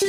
সে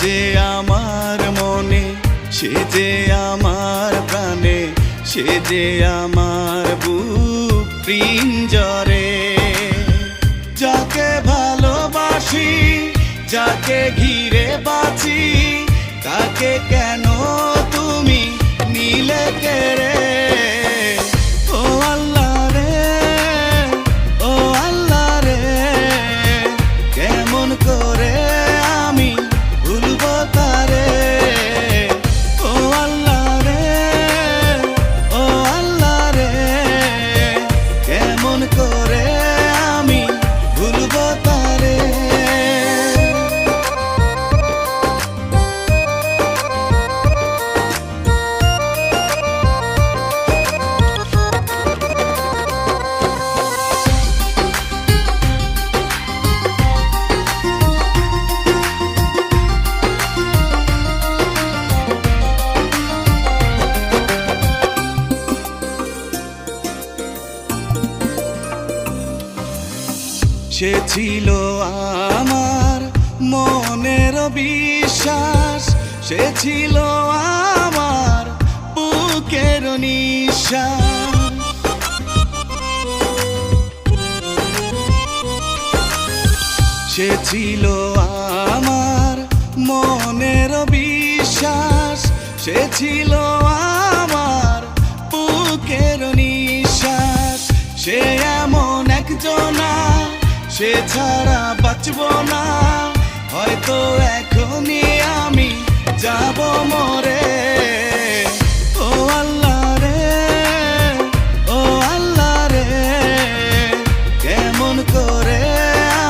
যে আমার মনে, সে যে আমার প্রাণে, সে যে আমার বুক পিঞ্জরে। যাকে ভালোবাসি, যাকে ঘিরে বাঁচি, তাকে কেন তুমি নিলে কেড়ে? ও আল্লাহ রে, ও আল্লাহ রে, কেমন করে আমি ভুলবো তারে? ও আল্লাহ রে, ও আল্লাহ রে, কেমন করে আমি ভুলবো তারে? সে ছিল আমার মনের বিশ্বাস, সে ছিল আমার বুকের নিঃশ্বাস। সে ছিল আমার মনের বিশ্বাস, সে ছিল আমার বুকের নিঃশ্বাস। সে এমন একজনা, সে ছাড়া বাঁচব না, হয়তো এখনই আমি যাব মরে। ও আল্লাহ রে, ও আল্লাহ রে, কেমন করে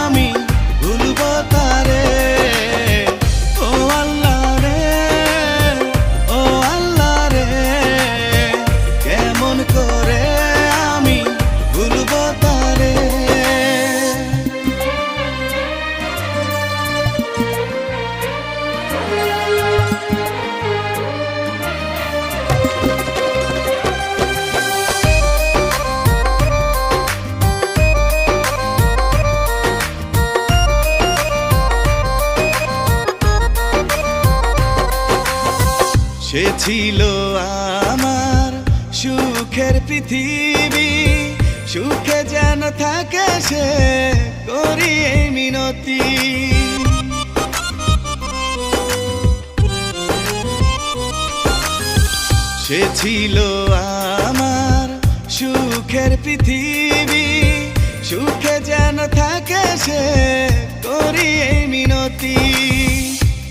আমি ভুলবো তারে? ও আল্লাহ রে, ও আল্লাহ রে, কেমন করে আমি ভুলবো তারে? সে ছিল আমার সুখের পৃথিবী, সুখে যেন থাকে সে করি এই মিনতি। সে ছিল আমার সুখের পৃথিবী, সুখে যেন থাকে সে করি এই মিনতি।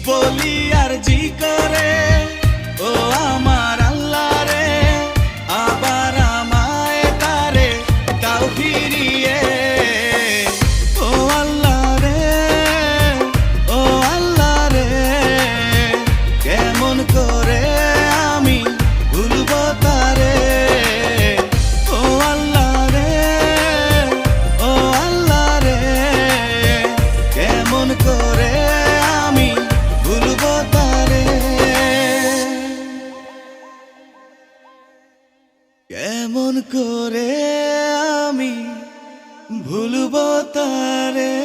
বলি আর জি করে, ও আমার আল্লাহ রে, আবার আমায় তারে দাও ফিরিয়ে। ও আল্লাহ রে, ও আল্লাহ রে, কেমন করে আমি ভুলবো তারে? ও আল্লাহ রে, ও আল্লাহ রে, কেমন করে আমি ভুলবো তারে? কেমন করে আমি ভুলবো তারে?